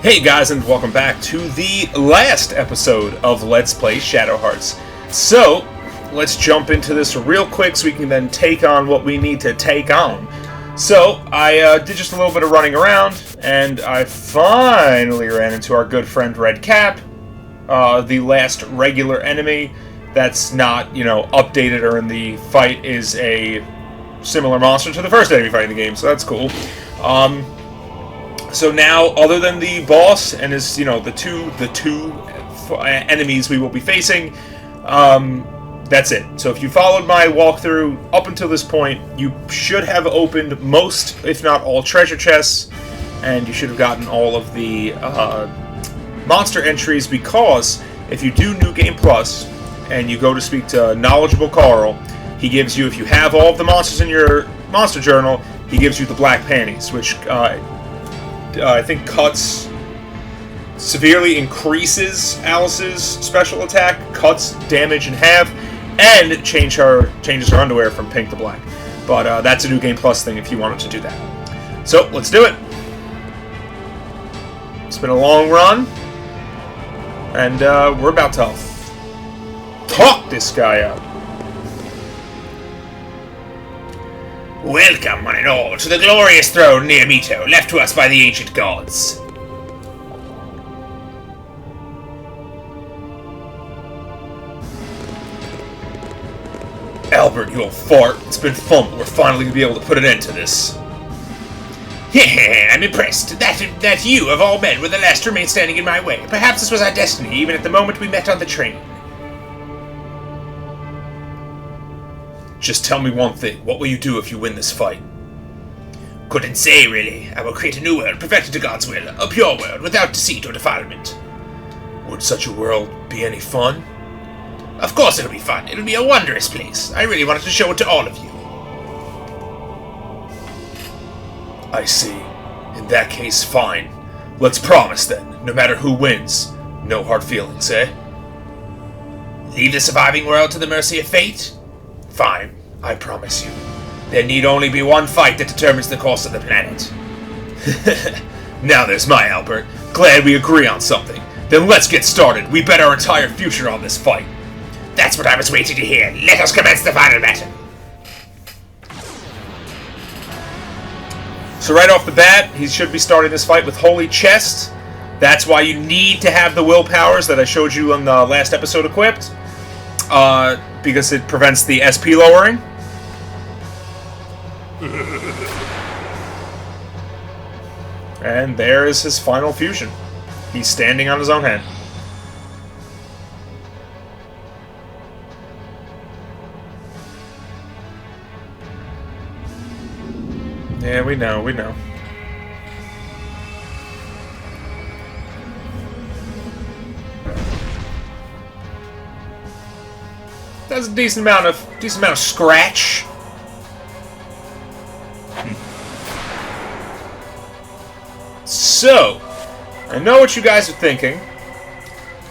Hey guys, and welcome back to the last episode of Let's Play Shadow Hearts. So, let's jump into this real quick so we can then take on what we need to take on. So, I did just a little bit of running around, and I finally ran into our good friend Red Cap, the last regular enemy that's not, updated or in the fight is a similar monster to the first enemy fight in the game, so that's cool. So now, other than the boss and his, the two enemies we will be facing, that's it. So if you followed my walkthrough up until this point, you should have opened most, if not all, treasure chests, and you should have gotten all of the monster entries, because if you do New Game Plus and you go to speak to Knowledgeable Carl, he gives you, if you have all of the monsters in your monster journal, he gives you the black panties, which I think severely increases Alice's special attack, cuts damage in half, and changes her underwear from pink to black. But that's a New Game Plus thing if you wanted to do that. So, let's do it! It's been a long run, and we're about to talk this guy up. Welcome, one and all, to the glorious throne near Mito, left to us by the ancient gods. Albert, you old fart. It's been fun, but we're finally going to be able to put an end to this. I'm impressed that you, of all men, were the last to remain standing in my way. Perhaps this was our destiny, even at the moment we met on the train. Just tell me one thing. What will you do if you win this fight? Couldn't say, really. I will create a new world, perfected to God's will. A pure world, without deceit or defilement. Would such a world be any fun? Of course it'll be fun. It'll be a wondrous place. I really wanted to show it to all of you. I see. In that case, fine. Let's promise then, no matter who wins, no hard feelings, eh? Leave the surviving world to the mercy of fate? Fine, I promise you. There need only be one fight that determines the course of the planet. Now there's my Albert. Glad we agree on something. Then let's get started. We bet our entire future on this fight. That's what I was waiting to hear. Let us commence the final battle. So right off the bat, he should be starting this fight with Holy Chest. That's why you need to have the willpowers that I showed you in the last episode equipped. Because it prevents the SP lowering. And there is his final fusion. He's standing on his own hand. Yeah, we know. That's a decent amount of scratch. So, I know what you guys are thinking,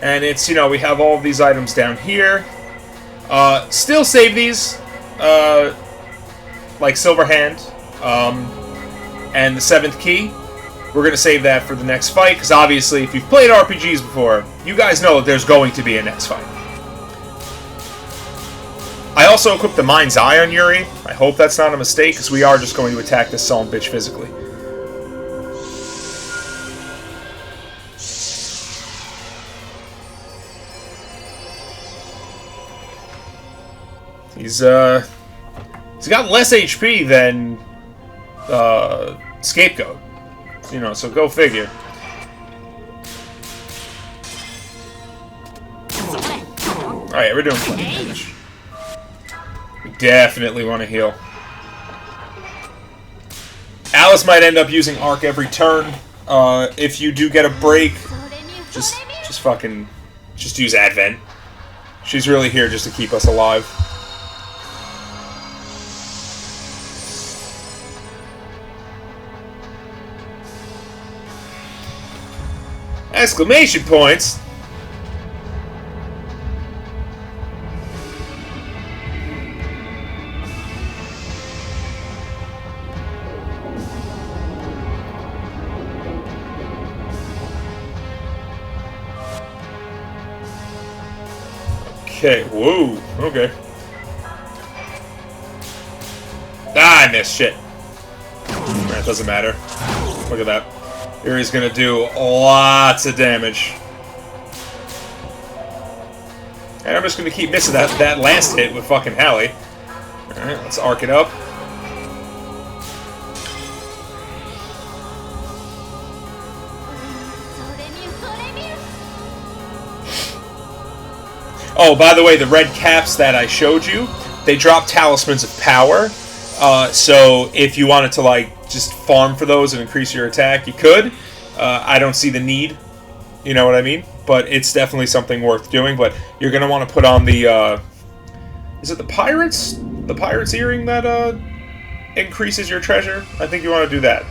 and it's, we have all of these items down here. Still save these, like Silver Hand, and the 7th Key. We're going to save that for the next fight, because obviously, if you've played RPGs before, you guys know that there's going to be a next fight. I also equipped the Mind's Eye on Yuri. I hope that's not a mistake, because we are just going to attack this son of a bitch physically. He's got less HP than Scapegoat. So go figure. Alright, we're doing plenty of damage. We definitely want to heal. Alice might end up using Arc every turn. If you do get a break, just use Advent. She's really here just to keep us alive. Exclamation points! Okay, whoa, okay. Ah, I missed, shit. That doesn't matter. Look at that. Yuri's gonna do lots of damage. And I'm just gonna keep missing that last hit with fucking Hallie. Alright, let's arc it up. Oh, by the way, the red caps that I showed you, they drop talismans of power. So if you wanted to, like, just farm for those and increase your attack, you could. I don't see the need. You know what I mean? But it's definitely something worth doing. But you're going to want to put on the... is it the Pirate's? The Pirate's earring that increases your treasure? I think you want to do that.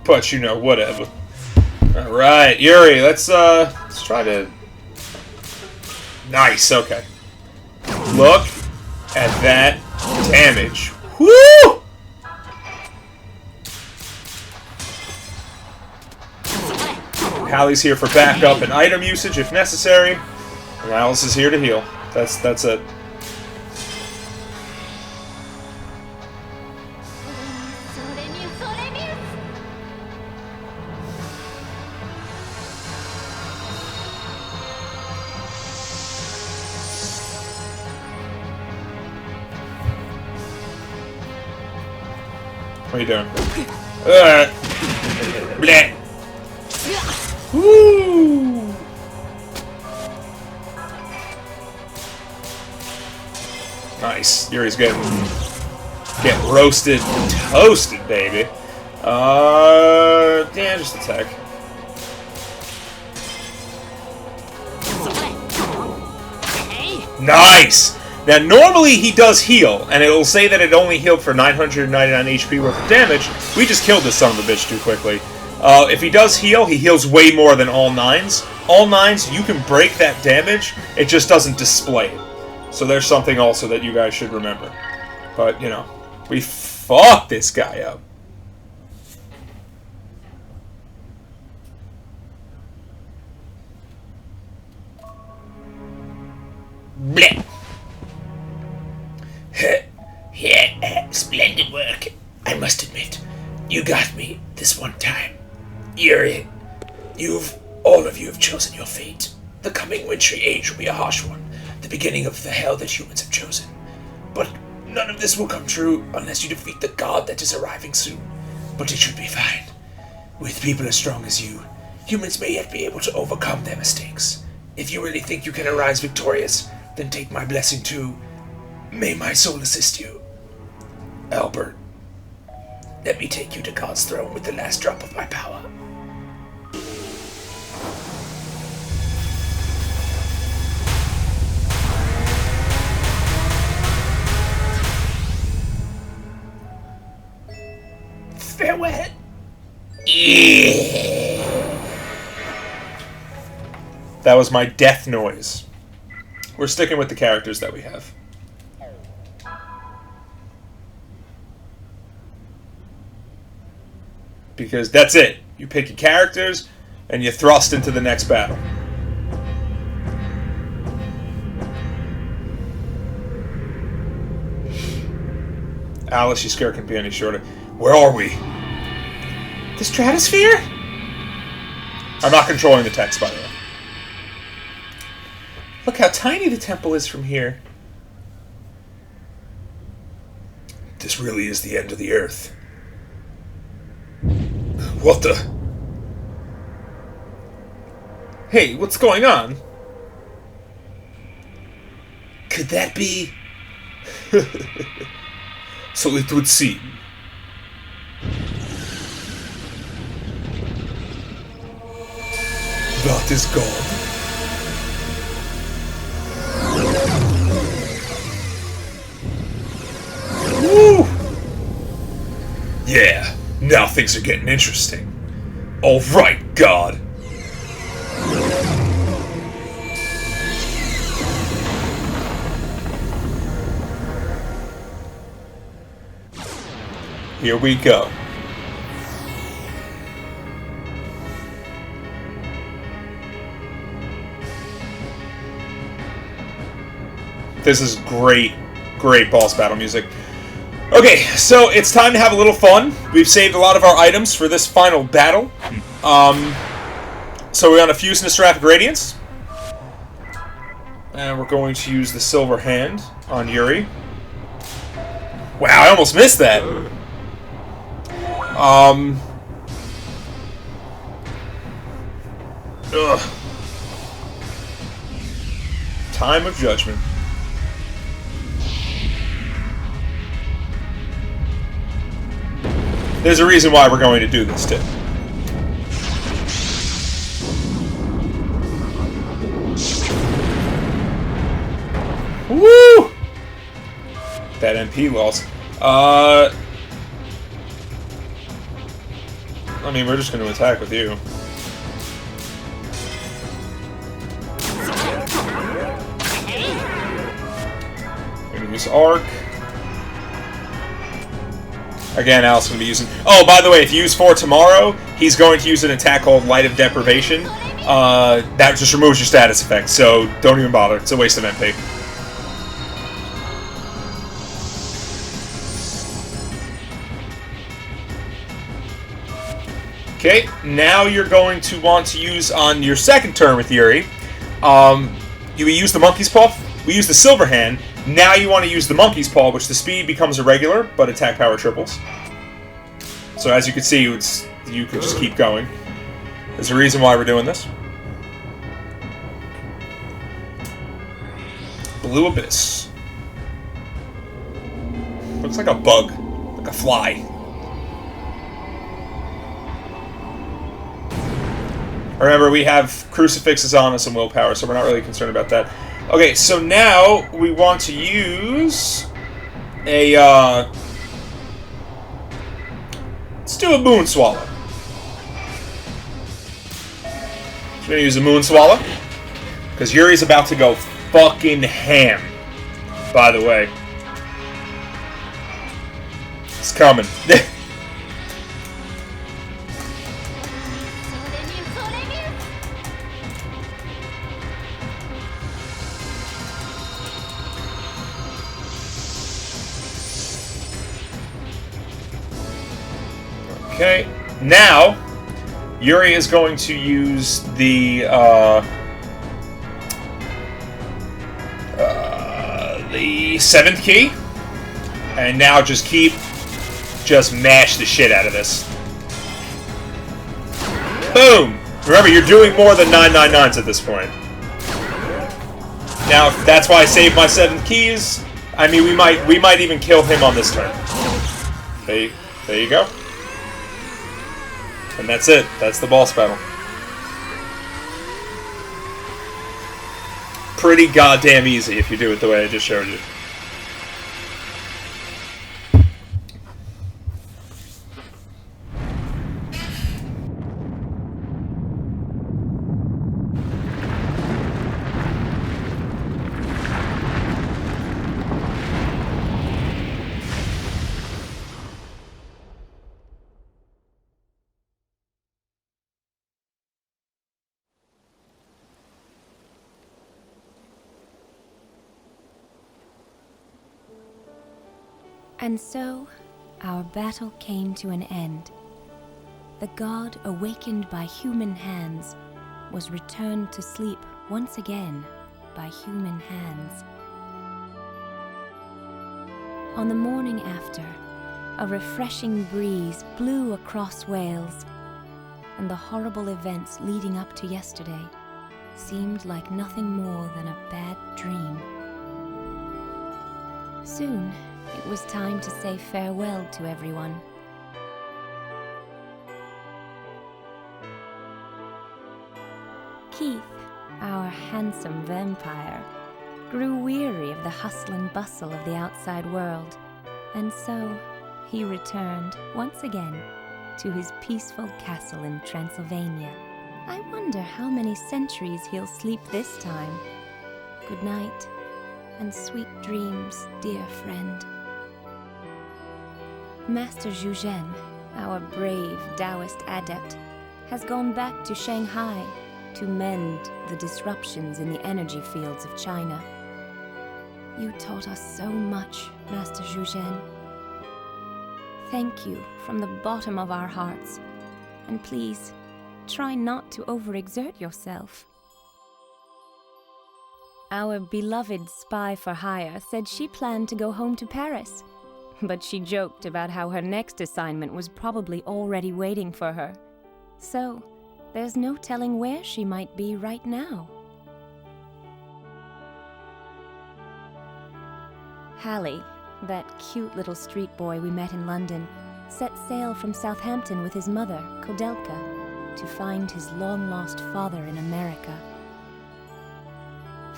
But, you know, whatever. Alright, Yuri, let's try to... Nice, okay. Look at that damage. Woo! Hallie's here for backup and item usage if necessary. And Alice is here to heal. That's it. What are you doing? Bleh. Woo! Nice. Yuri's getting roasted, toasted, baby. Yeah, just attack. Nice! Now, normally he does heal, and it'll say that it only healed for 999 HP worth of damage. We just killed this son of a bitch too quickly. If he does heal, he heals way more than all 9s. All 9s, you can break that damage, it just doesn't display it. So there's something also that you guys should remember. But, you know, we fucked this guy up. Blech. Yeah, splendid work. I must admit, you got me this one time. Yuri, all of you have chosen your fate. The coming wintry age will be a harsh one, the beginning of the hell that humans have chosen. But none of this will come true unless you defeat the god that is arriving soon. But it should be fine. With people as strong as you, humans may yet be able to overcome their mistakes. If you really think you can arise victorious, then take my blessing too. May my soul assist you. Albert, let me take you to God's throne with the last drop of my power. Farewell. That was my death noise. We're sticking with the characters that we have. Because that's it. You pick your characters, and you thrust into the next battle. Alice, your skirt can't be any shorter. Where are we? The Stratosphere? I'm not controlling the text, by the way. Look how tiny the temple is from here. This really is the end of the earth. What the? Hey, what's going on? Could that be? So it would seem. That is God. Woo! Yeah, now things are getting interesting. Alright, God. Here we go. This is great, great boss battle music. Okay, so it's time to have a little fun. We've saved a lot of our items for this final battle. So we're on a Fused Nostrathic Radiance. And we're going to use the Silver Hand on Yuri. Wow, I almost missed that. Ugh. Time of Judgment. There's a reason why we're going to do this, too. Woo! That MP loss. I mean, we're just going to attack with you. We're going to use Arc. Again, Alice going to be using... Oh, by the way, if you use 4 tomorrow, he's going to use an attack called Light of Deprivation. That just removes your status effect, so don't even bother. It's a waste of MP. Okay, now you're going to want to use on your second turn with Yuri. You use the Monkey's Paw. We use the Silver Hand. Now you want to use the Monkey's Paw, which the speed becomes irregular, but attack power triples. So as you can see, you can just keep going. There's a reason why we're doing this. Blue Abyss. Looks like a bug. Like a fly. Remember, we have crucifixes on us and willpower, so we're not really concerned about that. Okay, so now we want to use a, let's do a Moon Swallow. So we're going to use a Moon Swallow, because Yuri's about to go fucking ham, by the way. It's coming. Okay, now Yuri is going to use the 7th key, and now just mash the shit out of this. Boom! Remember, you're doing more than 999s at this point. Now, that's why I saved my 7th keys. I mean, we might even kill him on this turn. There you go. And that's it. That's the boss battle. Pretty goddamn easy if you do it the way I just showed you. And so, our battle came to an end. The god, awakened by human hands, was returned to sleep once again by human hands. On the morning after, a refreshing breeze blew across Wales, and the horrible events leading up to yesterday seemed like nothing more than a bad dream. Soon, it was time to say farewell to everyone. Keith, our handsome vampire, grew weary of the hustle and bustle of the outside world, and so he returned once again to his peaceful castle in Transylvania. I wonder how many centuries he'll sleep this time. Good night, and sweet dreams, dear friend. Master Zhu Zhen, our brave Taoist adept, has gone back to Shanghai to mend the disruptions in the energy fields of China. You taught us so much, Master Zhuzhen. Thank you from the bottom of our hearts. And please, try not to overexert yourself. Our beloved spy for hire said she planned to go home to Paris, but she joked about how her next assignment was probably already waiting for her. So, there's no telling where she might be right now. Hallie, that cute little street boy we met in London, set sail from Southampton with his mother, Koudelka, to find his long-lost father in America.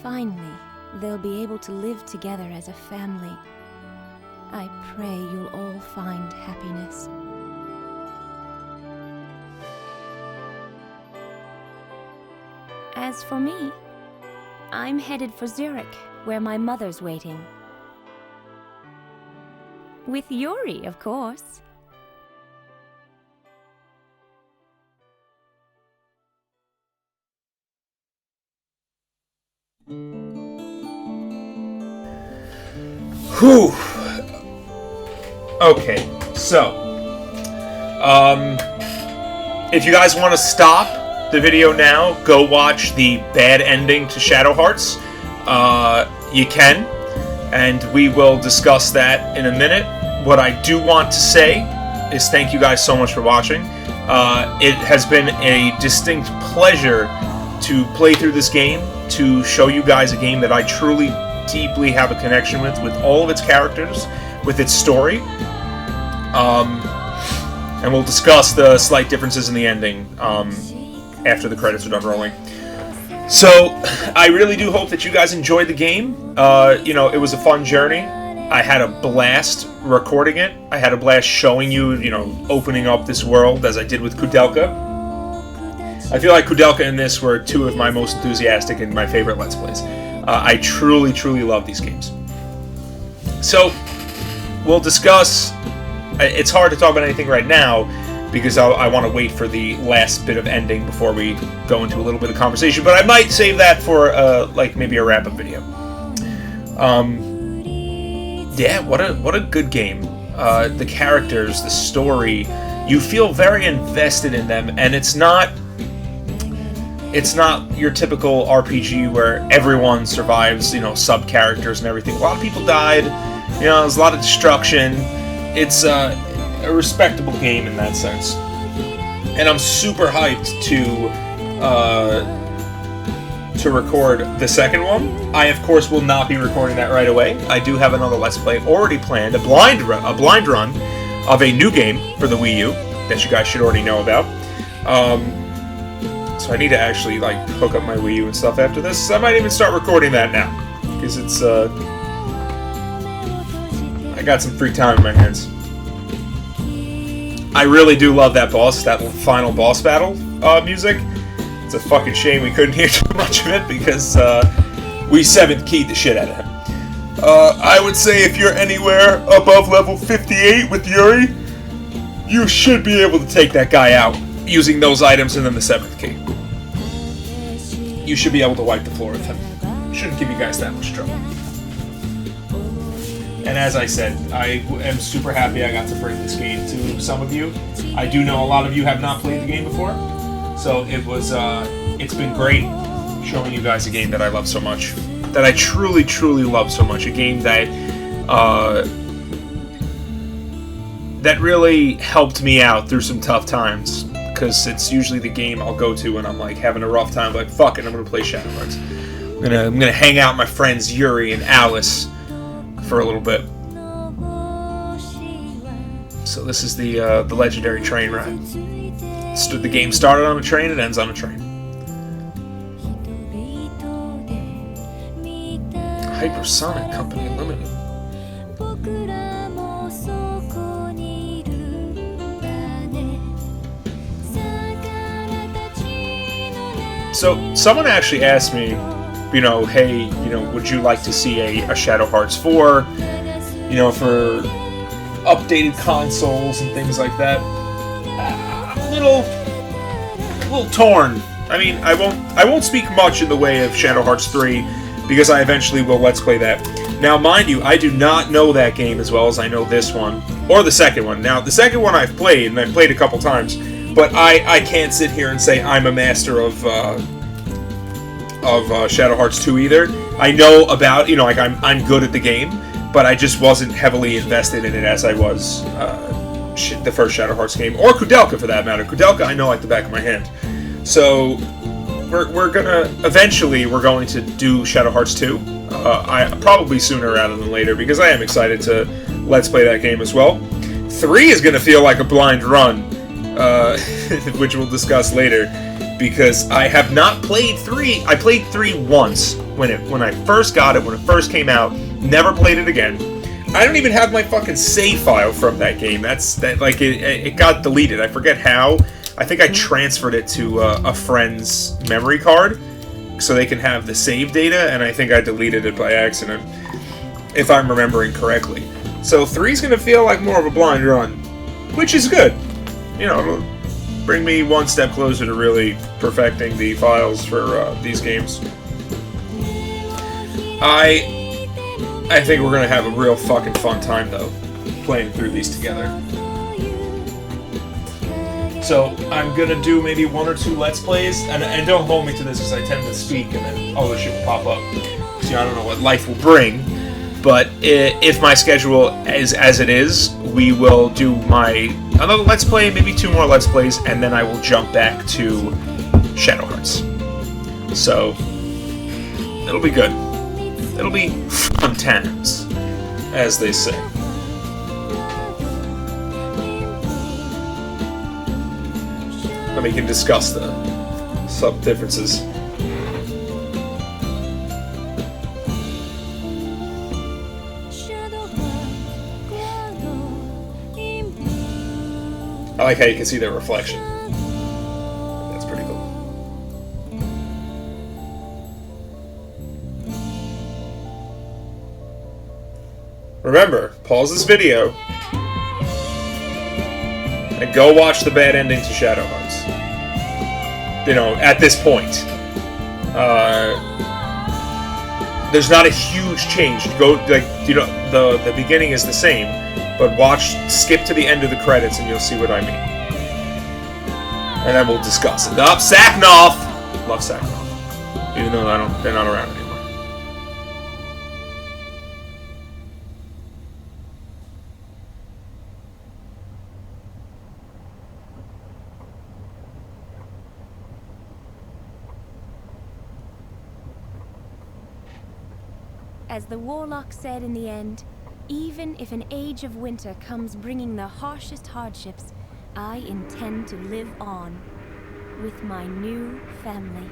Finally, they'll be able to live together as a family. I pray you'll all find happiness. As for me, I'm headed for Zurich, where my mother's waiting. With Yuri, of course. Whew. Okay, so, if you guys want to stop the video now, go watch the bad ending to Shadow Hearts. You can, and we will discuss that in a minute. What I do want to say is thank you guys so much for watching. It has been a distinct pleasure to play through this game, to show you guys a game that I truly, deeply have a connection with all of its characters, with its story. And we'll discuss the slight differences in the ending after the credits are done rolling. So, I really do hope that you guys enjoyed the game. You know, it was a fun journey. I had a blast recording it. I had a blast showing you, you know, opening up this world as I did with Koudelka. I feel like Koudelka and this were two of my most enthusiastic and my favorite Let's Plays. I truly, truly love these games. So, we'll discuss... It's hard to talk about anything right now, because I want to wait for the last bit of ending before we go into a little bit of conversation, but I might save that for, like, maybe a wrap-up video. Yeah, what a good game. The characters, the story, you feel very invested in them, and it's not your typical RPG where everyone survives, you know, sub-characters and everything. A lot of people died, you know, there's a lot of destruction. It's a respectable game in that sense. And I'm super hyped to record the second one. I, of course, will not be recording that right away. I do have another Let's Play already planned, a blind run of a new game for the Wii U that you guys should already know about. So I need to actually, like, hook up my Wii U and stuff after this. I might even start recording that now, because it's, I got some free time in my hands. I really do love that boss, that final boss battle music. It's a fucking shame we couldn't hear too much of it, because we 7th keyed the shit out of him. I would say if you're anywhere above level 58 with Yuri, you should be able to take that guy out using those items and then the 7th key. You should be able to wipe the floor with him. Shouldn't give you guys that much trouble. And as I said, I am super happy I got to bring this game to some of you. I do know a lot of you have not played the game before, so it's been great showing you guys a game that I love so much, that I truly, truly love so much. A game that that really helped me out through some tough times, because it's usually the game I'll go to when I'm like having a rough time. Like, fuck it, I'm gonna play Shadow Hearts. I'm gonna hang out with my friends Yuri and Alice for a little bit. So this is the legendary train ride. The game started on a train, it ends on a train. Hypersonic Company Limited. So someone actually asked me, you know, hey, you know, would you like to see a Shadow Hearts 4, you know, for updated consoles and things like that? I'm a little torn. I mean, I won't speak much in the way of Shadow Hearts 3, because I eventually will Let's Play that. Now, mind you, I do not know that game as well as I know this one, or the second one. Now, the second one I've played, and I've played a couple times, but I can't sit here and say I'm a master of Shadow Hearts 2 either. I know about, like I'm good at the game, but I just wasn't heavily invested in it as I was the first Shadow Hearts game, or Kudelka for that matter. Kudelka I know like the back of my hand. So we're going to do Shadow Hearts 2. I probably sooner rather than later, because I am excited to let's play that game as well. 3 is gonna feel like a blind run, which we'll discuss later, because I have not played 3. I played 3 once when I first got it, when it first came out. Never played it again. I don't even have my fucking save file from that game. It got deleted. I forget how. I think I transferred it to a friend's memory card so they can have the save data, and I think I deleted it by accident, if I'm remembering correctly. So 3's going to feel like more of a blind run, which is good. It'll bring me one step closer to really perfecting the files for these games. I think we're going to have a real fucking fun time, though, playing through these together. So I'm going to do maybe 1 or 2 Let's Plays, and don't hold me to this because I tend to speak and then other shit will pop up. So I don't know what life will bring, but if my schedule is as it is, we will do another Let's Play, maybe 2 more Let's Plays, and then I will jump back to Shadow Hearts. So it'll be good. It'll be fun times, as they say. And we can discuss the sub differences. I like how you can see their reflection. That's pretty cool. Remember, pause this video and go watch the bad ending to Shadow Hearts. At this point. There's not a huge change. The beginning is the same, but skip to the end of the credits and you'll see what I mean. And then we'll discuss it. Saknoff! Love Saknoff. Even though they're not around anymore. As the warlock said in the end, even if an age of winter comes bringing the harshest hardships, I intend to live on with my new family.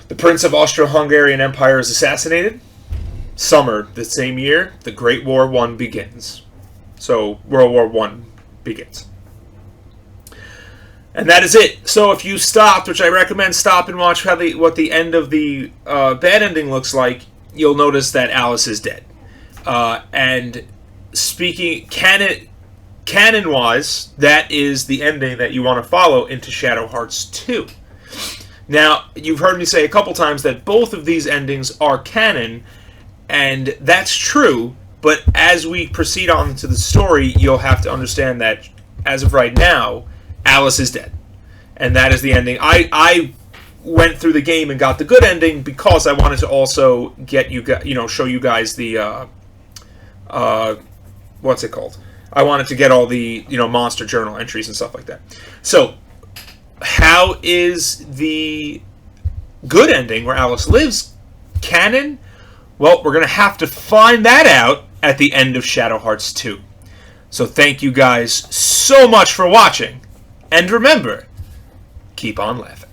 The Prince of Austro-Hungarian Empire is assassinated. Summer the same year, the Great War I begins. So, World War I begins. And that is it. So if you stopped, which I recommend stop and watch what the end of the bad ending looks like, you'll notice that Alice is dead. And speaking canon-wise, that is the ending that you want to follow into Shadow Hearts 2. Now, you've heard me say a couple times that both of these endings are canon, and that's true, but as we proceed on to the story, you'll have to understand that, as of right now, Alice is dead. And that is the ending. I went through the game and got the good ending because I wanted to also get show you guys the, what's it called? I wanted to get all the, monster journal entries and stuff like that. So, how is the good ending, where Alice lives, canon? Well, we're going to have to find that out at the end of Shadow Hearts 2. So thank you guys so much for watching. And remember, keep on laughing.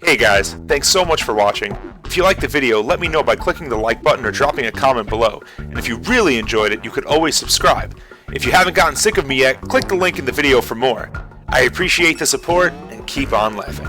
Hey guys, thanks so much for watching. If you liked the video, let me know by clicking the like button or dropping a comment below. And if you really enjoyed it, you could always subscribe. If you haven't gotten sick of me yet, click the link in the video for more. I appreciate the support, and keep on laughing.